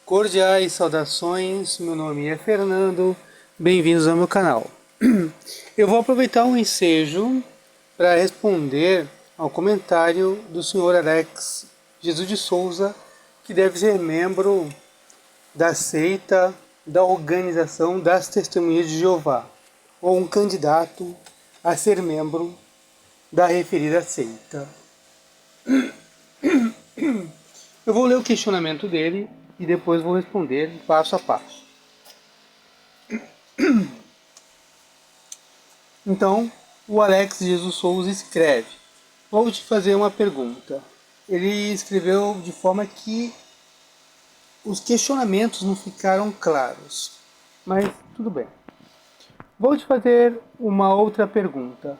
Cordiais saudações, meu nome é Fernando, bem-vindos ao meu canal. Eu vou aproveitar o ensejo para responder ao comentário do senhor Alex Jesus de Souza, que deve ser membro da seita da Organização das Testemunhas de Jeová, ou um candidato a ser membro da referida seita. Eu vou ler o questionamento dele e depois vou responder passo a passo. Então, o Alex Jesus Souza escreve: vou te fazer uma pergunta. Ele escreveu de forma que os questionamentos não ficaram claros, mas tudo bem. Vou te fazer uma outra pergunta.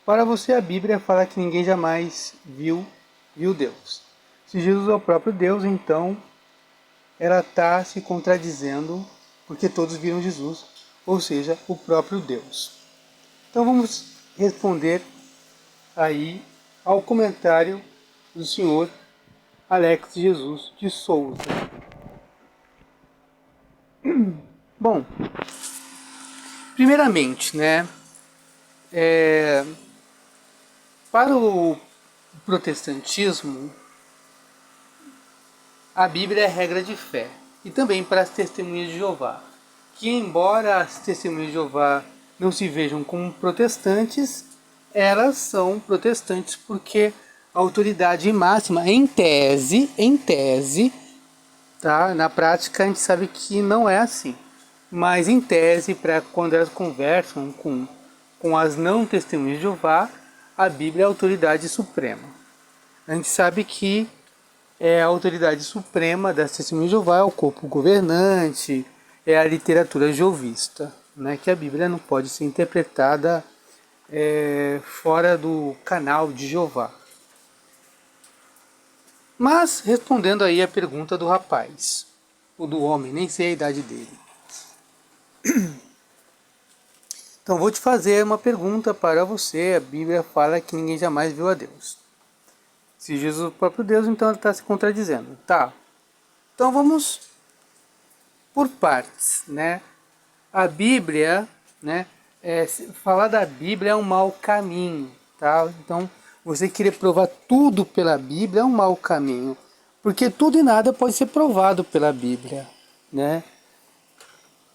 Para você, a Bíblia fala que ninguém jamais viu Deus. Se Jesus é o próprio Deus, então ela está se contradizendo, porque todos viram Jesus, ou seja, o próprio Deus. Então vamos responder aí ao comentário do senhor Alex Jesus de Souza. Bom, primeiramente, para o protestantismo, a Bíblia é regra de fé, e também para as testemunhas de Jeová, que embora as testemunhas de Jeová não se vejam como protestantes, elas são protestantes porque a autoridade máxima, em tese, tá? Na prática a gente sabe que não é assim, mas em tese, para quando elas conversam com as não testemunhas de Jeová, a Bíblia é a autoridade suprema. A gente sabe que a autoridade suprema das testemunhas de Jeová é o corpo governante, é a literatura jovista, né? Que a Bíblia não pode ser interpretada fora do canal de Jeová. Mas, respondendo aí a pergunta do rapaz, ou do homem, nem sei a idade dele. Então, vou te fazer uma pergunta para você. A Bíblia fala que ninguém jamais viu a Deus. Se Jesus é o próprio Deus, então ele está se contradizendo. Tá. Então, vamos por partes, né? A Bíblia, falar da Bíblia é um mau caminho, tá? Então, você querer provar tudo pela Bíblia é um mau caminho, porque tudo e nada pode ser provado pela Bíblia, né?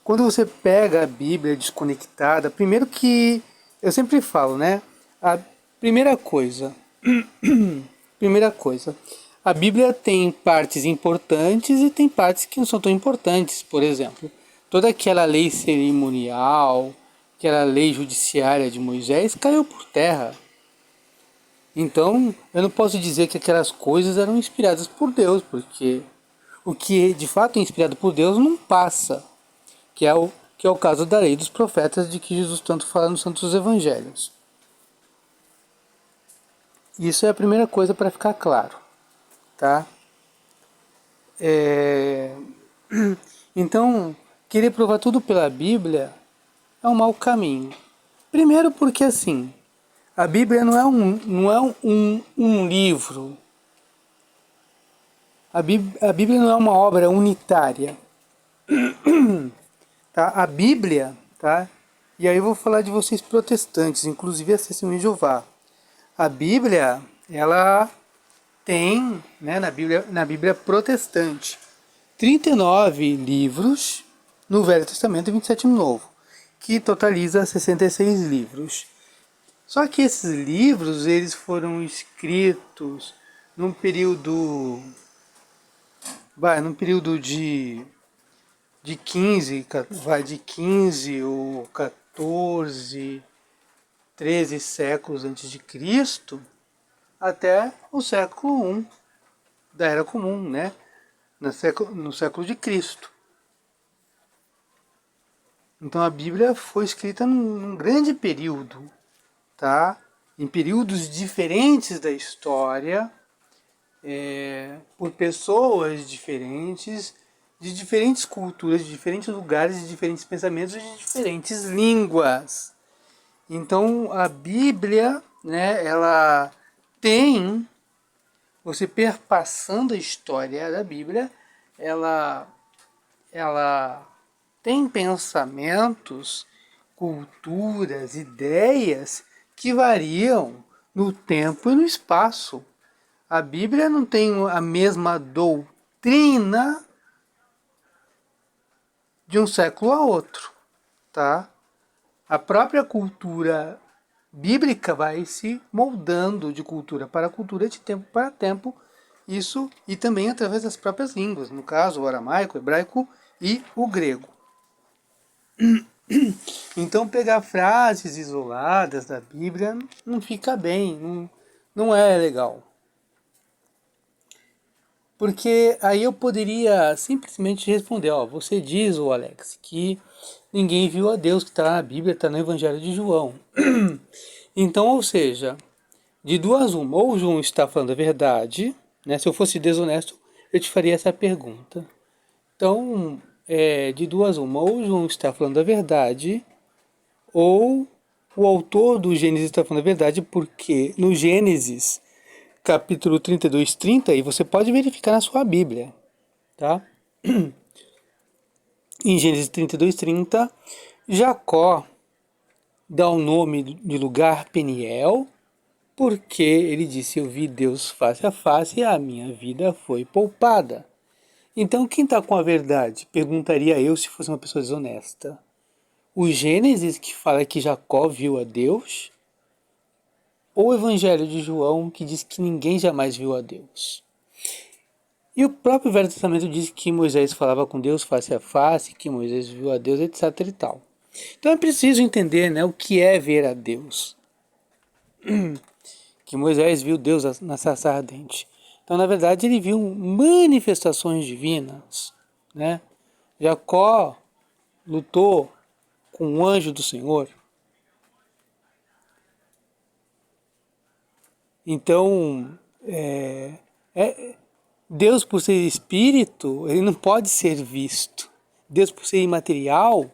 Quando você pega a Bíblia desconectada, primeiro que eu sempre falo, né? A primeira coisa, a Bíblia tem partes importantes e tem partes que não são tão importantes. Por exemplo, toda aquela lei cerimonial, aquela lei judiciária de Moisés caiu por terra. Então, eu não posso dizer que aquelas coisas eram inspiradas por Deus, porque o que de fato é inspirado por Deus não passa, que é o caso da lei dos profetas, de que Jesus tanto fala nos Santos Evangelhos. Isso é a primeira coisa para ficar claro, tá? Então, querer provar tudo pela Bíblia é um mau caminho. Primeiro porque assim, a Bíblia não é um livro. A Bíblia não é uma obra unitária. Tá? A Bíblia, tá? E aí eu vou falar de vocês protestantes, inclusive as testemunhas de Jeová. A Bíblia, ela tem, né, na Bíblia protestante, 39 livros no Velho Testamento e 27 no Novo, que totaliza 66 livros. Só que esses livros, eles foram escritos num período de 15 ou 14, 13 séculos antes de Cristo, até o século I da Era Comum, né? No século de Cristo. Então a Bíblia foi escrita num grande período, tá? Em períodos diferentes da história, por pessoas diferentes, de diferentes culturas, de diferentes lugares, de diferentes pensamentos, de diferentes línguas. Então a Bíblia, né, ela tem, você perpassando a história da Bíblia, ela ela tem pensamentos, culturas, ideias que variam no tempo e no espaço. A Bíblia não tem a mesma doutrina de um século a outro, tá? A própria cultura bíblica vai se moldando de cultura para cultura, de tempo para tempo, isso e também através das próprias línguas, no caso o aramaico, o hebraico e o grego. Então pegar frases isoladas da Bíblia não fica bem, não é legal. Porque aí eu poderia simplesmente responder, ó, você diz, ô Alex, que ninguém viu a Deus, que está na Bíblia, está no Evangelho de João. Então, ou seja, de duas uma, ou João está falando a verdade, né? Se eu fosse desonesto, eu te faria essa pergunta. Então, de duas uma, ou João está falando a verdade, ou o autor do Gênesis está falando a verdade, porque no Gênesis, capítulo 32, 30, e você pode verificar na sua Bíblia, tá? Em Gênesis 32, 30, Jacó dá o nome de lugar Peniel, porque ele disse, eu vi Deus face a face e a minha vida foi poupada. Então quem está com a verdade? Perguntaria eu se fosse uma pessoa desonesta. O Gênesis que fala que Jacó viu a Deus? Ou o Evangelho de João que diz que ninguém jamais viu a Deus? E o próprio Velho Testamento diz que Moisés falava com Deus face a face, que Moisés viu a Deus, etc e tal. Então é preciso entender, né, o que é ver a Deus. Que Moisés viu Deus na sarça ardente. Então, na verdade, ele viu manifestações divinas, né? Jacó lutou com o anjo do Senhor. Então, Deus, por ser espírito, ele não pode ser visto. Deus, por ser imaterial,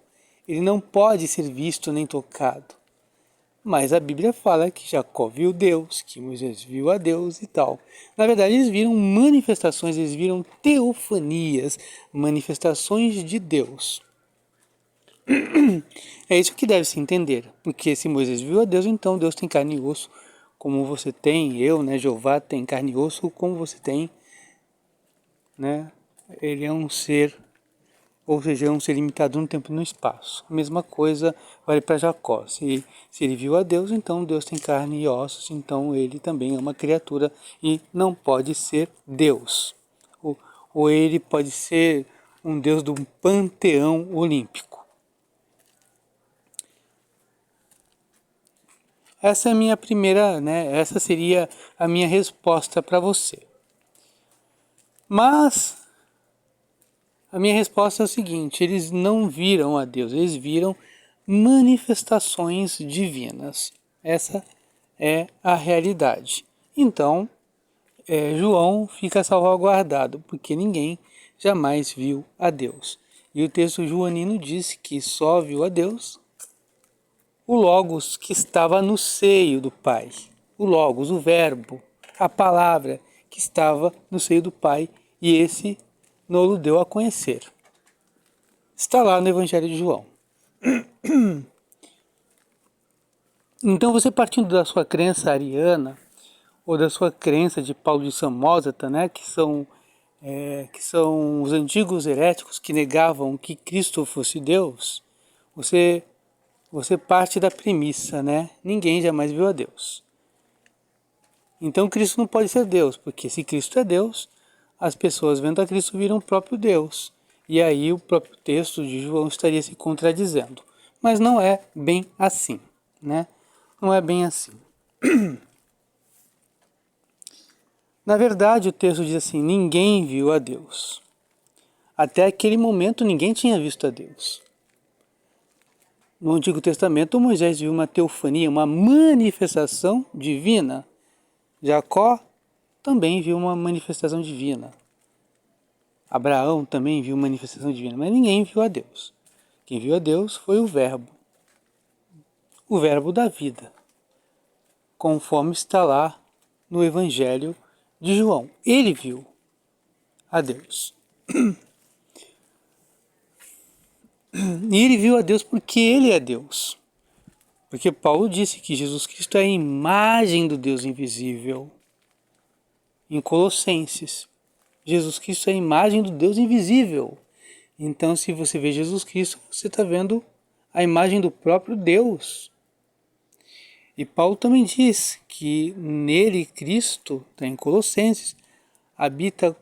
ele não pode ser visto nem tocado. Mas a Bíblia fala que Jacó viu Deus, que Moisés viu a Deus e tal. Na verdade, eles viram manifestações, eles viram teofanias, manifestações de Deus. É isso que deve se entender, porque se Moisés viu a Deus, então Deus tem carne e osso, como você tem, eu, né, Jeová tem carne e osso, como você tem, né? Ele é um ser, ou seja, é um ser limitado no tempo e no espaço. A mesma coisa vale para Jacó. Se ele viu a Deus, então Deus tem carne e ossos, então ele também é uma criatura e não pode ser Deus. Ou ele pode ser um Deus do panteão olímpico. Essa é a minha primeira, né? Essa seria a minha resposta para você. Mas a minha resposta é o seguinte: eles não viram a Deus, eles viram manifestações divinas. Essa é a realidade. Então, João fica salvaguardado, porque ninguém jamais viu a Deus. E o texto joanino diz que só viu a Deus o Logos que estava no seio do Pai. O Logos, o Verbo, a palavra que estava no seio do Pai, e esse nos deu a conhecer. Está lá no Evangelho de João. Então você, partindo da sua crença ariana, ou da sua crença de Paulo de Samosata, né, que são os antigos heréticos que negavam que Cristo fosse Deus, você parte da premissa, né? Ninguém jamais viu a Deus. Então Cristo não pode ser Deus, porque se Cristo é Deus, as pessoas vendo a Cristo viram o próprio Deus. E aí o próprio texto de João estaria se contradizendo. Mas não é bem assim, né? Não é bem assim. Na verdade, o texto diz assim: ninguém viu a Deus. Até aquele momento ninguém tinha visto a Deus. No Antigo Testamento, Moisés viu uma teofania, uma manifestação divina. Jacó também viu uma manifestação divina. Abraão também viu uma manifestação divina, mas ninguém viu a Deus. Quem viu a Deus foi o Verbo da vida, conforme está lá no Evangelho de João. Ele viu a Deus. E ele viu a Deus porque ele é Deus. Porque Paulo disse que Jesus Cristo é a imagem do Deus invisível. Em Colossenses, Jesus Cristo é a imagem do Deus invisível. Então, se você vê Jesus Cristo, você está vendo a imagem do próprio Deus. E Paulo também diz que nele, Cristo, está em Colossenses, habita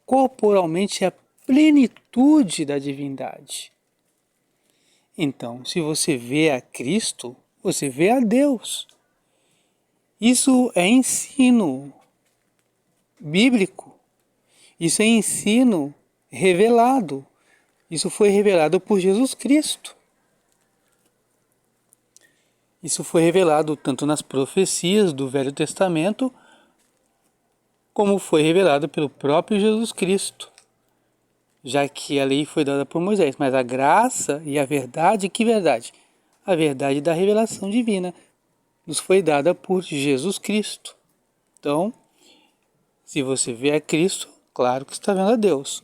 corporalmente a plenitude da divindade. Então, se você vê a Cristo, você vê a Deus. Isso é ensino bíblico. Isso é ensino revelado. Isso foi revelado por Jesus Cristo. Isso foi revelado tanto nas profecias do Velho Testamento, como foi revelado pelo próprio Jesus Cristo, já que a lei foi dada por Moisés, mas a graça e a verdade, que verdade? A verdade da revelação divina nos foi dada por Jesus Cristo. Então, se você vê a Cristo, claro que está vendo a Deus.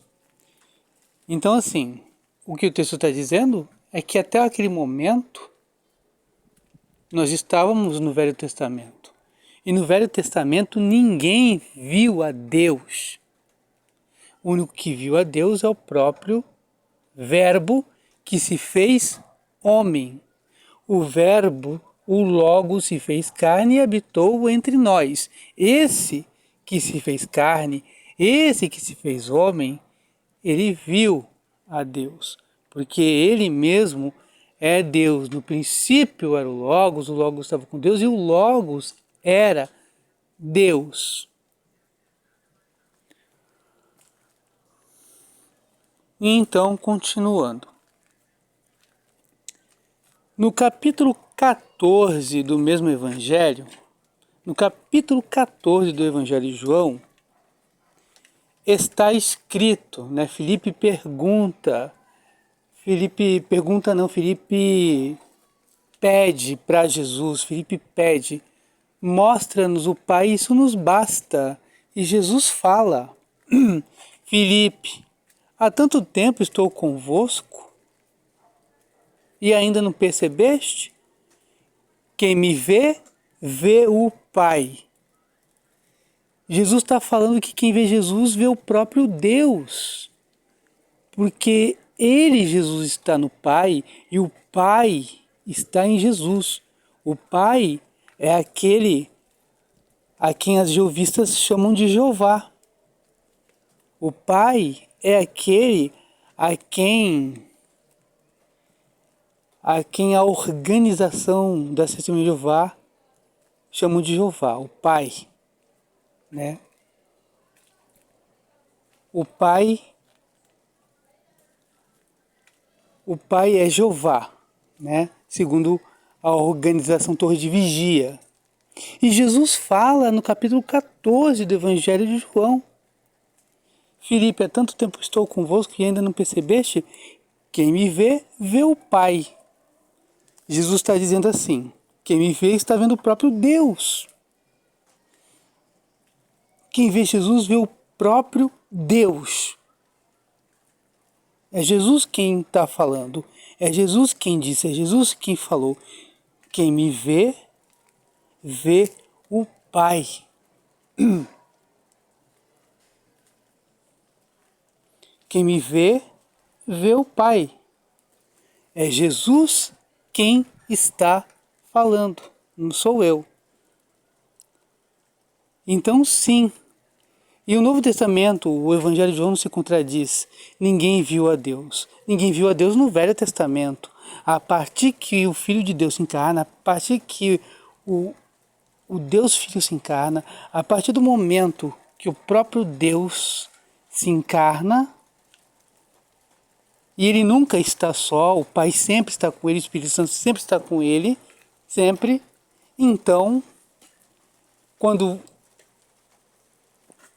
Então, assim, o que o texto está dizendo é que até aquele momento nós estávamos no Velho Testamento. E no Velho Testamento ninguém viu a Deus. O único que viu a Deus é o próprio Verbo que se fez homem. O Verbo, o Logo, se fez carne e habitou entre nós. Esse que se fez carne, esse que se fez homem, ele viu a Deus. Porque ele mesmo é Deus. No princípio era o Logos estava com Deus e o Logos era Deus. E então, continuando. No capítulo 14 do mesmo Evangelho, no capítulo 14 do Evangelho de João, está escrito, né? Filipe pede para Jesus, Filipe pede, mostra-nos o Pai, isso nos basta. E Jesus fala, Filipe, há tanto tempo estou convosco e ainda não percebeste? Quem me vê, vê o Pai. Jesus está falando que quem vê Jesus vê o próprio Deus. Porque ele, Jesus, está no Pai e o Pai está em Jesus. O Pai é aquele a quem as jeovistas chamam de Jeová. O Pai é aquele a quem a organização da Testemunha de Jeová chamam de Jeová, o Pai, né? O Pai é Jeová, né? Segundo a organização Torre de Vigia. E Jesus fala no capítulo 14 do Evangelho de João. Filipe, há tanto tempo estou convosco e ainda não percebeste? Quem me vê, vê o Pai. Jesus está dizendo assim, quem me vê está vendo o próprio Deus. Quem vê Jesus vê o próprio Deus. É Jesus quem está falando. É Jesus quem disse, é Jesus quem falou. Quem me vê, vê o Pai. Quem me vê, vê o Pai. É Jesus quem está falando, não sou eu. Então, sim. E o Novo Testamento, o Evangelho de João não se contradiz. Ninguém viu a Deus. Ninguém viu a Deus no Velho Testamento. A partir que o Filho de Deus se encarna, a partir que o Deus Filho se encarna, a partir do momento que o próprio Deus se encarna, e ele nunca está só, o Pai sempre está com ele, o Espírito Santo sempre está com ele, sempre. Então, quando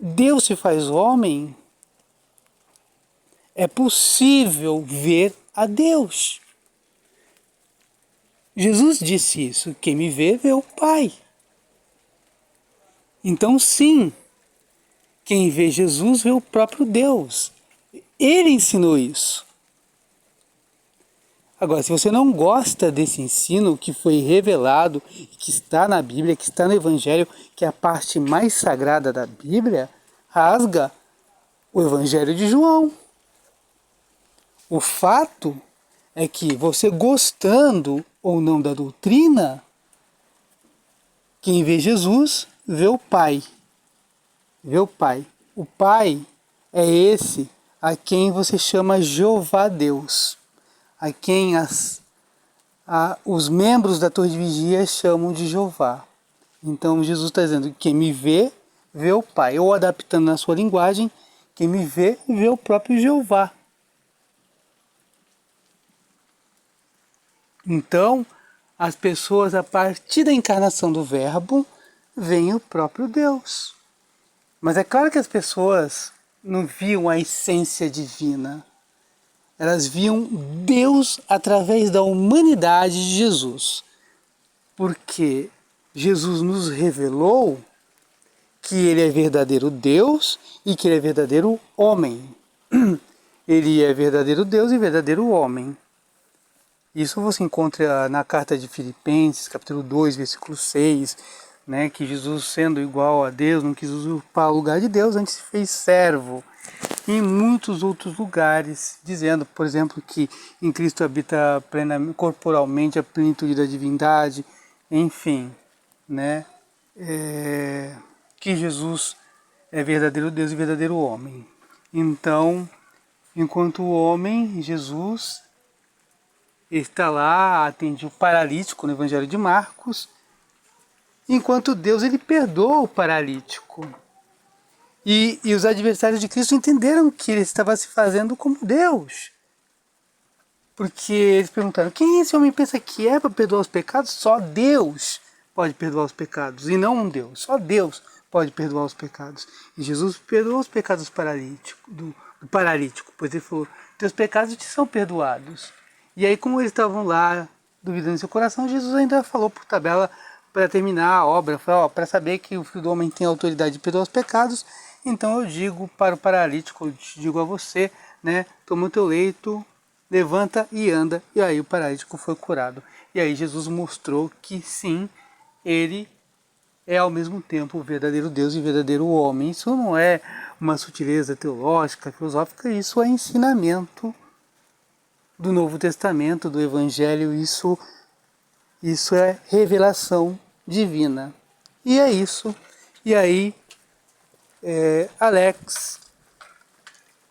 Deus se faz homem, é possível ver a Deus. Jesus disse isso, quem me vê, vê o Pai. Então, sim, quem vê Jesus vê o próprio Deus. Ele ensinou isso. Agora, se você não gosta desse ensino que foi revelado, que está na Bíblia, que está no Evangelho, que é a parte mais sagrada da Bíblia, rasga o Evangelho de João. O fato é que você gostando ou não da doutrina, quem vê Jesus vê o Pai. Vê o Pai. O Pai é esse a quem você chama Jeová Deus, a quem os membros da Torre de Vigia chamam de Jeová. Então Jesus está dizendo que quem me vê, vê o Pai. Ou adaptando na sua linguagem, quem me vê, vê o próprio Jeová. Então, as pessoas, a partir da encarnação do Verbo, veem o próprio Deus. Mas é claro que as pessoas não viam a essência divina. Elas viam Deus através da humanidade de Jesus. Porque Jesus nos revelou que Ele é verdadeiro Deus e que Ele é verdadeiro homem. Ele é verdadeiro Deus e verdadeiro homem. Isso você encontra na carta de Filipenses, capítulo 2, versículo 6, né, que Jesus, sendo igual a Deus, não quis usurpar o lugar de Deus, antes se fez servo. E em muitos outros lugares, dizendo, por exemplo, que em Cristo habita plenamente, corporalmente a plenitude da divindade, enfim, né, que Jesus é verdadeiro Deus e verdadeiro homem. Então, enquanto o homem, Jesus, está lá, atende o paralítico no Evangelho de Marcos, enquanto Deus, ele perdoa o paralítico. E os adversários de Cristo entenderam que ele estava se fazendo como Deus. Porque eles perguntaram, quem esse homem pensa que é para perdoar os pecados? Só Deus pode perdoar os pecados, e não um Deus. Só Deus pode perdoar os pecados. E Jesus perdoou os pecados do paralítico, pois ele falou, teus pecados te são perdoados. E aí, como eles estavam lá, duvidando em seu coração, Jesus ainda falou por tabela, para terminar a obra, para saber que o Filho do Homem tem autoridade de perdoar os pecados, então eu digo para o paralítico, eu te digo a você, né, toma o teu leito, levanta e anda, e aí o paralítico foi curado. E aí Jesus mostrou que sim, ele é ao mesmo tempo o verdadeiro Deus e o verdadeiro homem. Isso não é uma sutileza teológica, filosófica, isso é ensinamento do Novo Testamento, do Evangelho, isso é revelação divina. E é isso. E aí, Alex,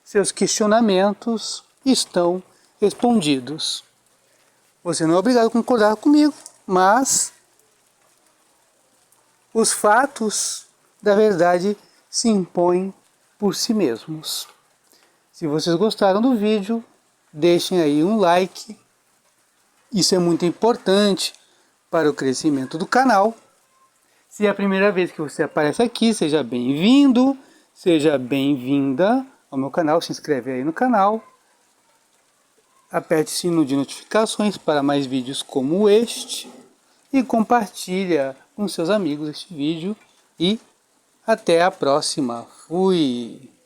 seus questionamentos estão respondidos. Você não é obrigado a concordar comigo, mas os fatos da verdade se impõem por si mesmos. Se vocês gostaram do vídeo, deixem aí um like. Isso é muito importante para o crescimento do canal. Se é a primeira vez que você aparece aqui, seja bem-vindo, seja bem-vinda ao meu canal. Se inscreve aí no canal. Aperte o sino de notificações para mais vídeos como este. E compartilha com seus amigos este vídeo. E até a próxima. Fui!